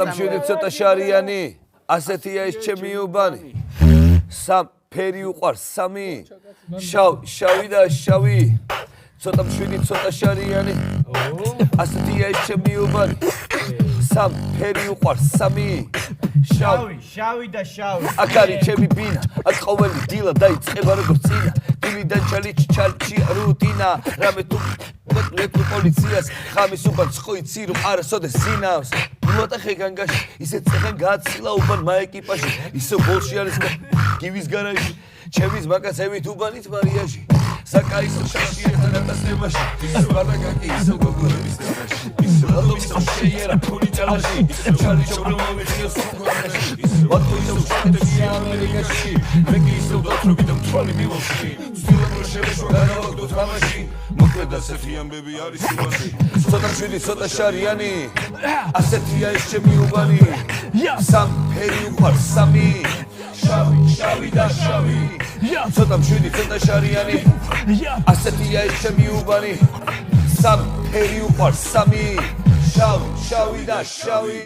ცოტა მშვიდი ცოტა შარიანი ასეთია ეს ჩემი უბანი სამ ფერი უყვარს სამი შავი და შავი ცოტა მშვიდი ცოტა შარიანი ასეთია ეს ჩემი უბანი სამ ფერი უყვარს სამი შავი და შავი აქ არის ჩემი ბინა აქ ყოველი დილა დაიწყება როგორც წინა დილიდან ჩალჩი რუტინა რამე თუ ლეკუ პოლიციას ხამის უბან ხო იცი რომ არასოდეს ზინავს მოტახე განგაში ისე წეხან გააცილა უბან მაეკიპაჟი ისე ბოლში არის გივის გარაჟი ჩემის მაკაცებით უბანით მარიაში საკაისო შაში ერთადასნებაში ისე ბარდაკაკი ისე გოგონების თემაში ისე რადომის შეიერა ფული ჭალაში ჩალი ჩობრომოვიძიო სუქურაში ვატო ისე შეტები ამერიკაში მეკი ისე დათრობი და მთვალი მილოში სტილო შევეშვა განავაგდო თამაში მოკლედ ასეთი ამბები არის უბანი ცოტა მშვიდი ცოტა შარიანი ასეთია ეს ჩემი უბანი სამ ფერი უყვარს სამი შავი და შავი ცოტა მშვიდი ცოტა შარიანი ასეთია ეს ჩემი უბანი სამ ფერი უყვარს სამი შავი და შავი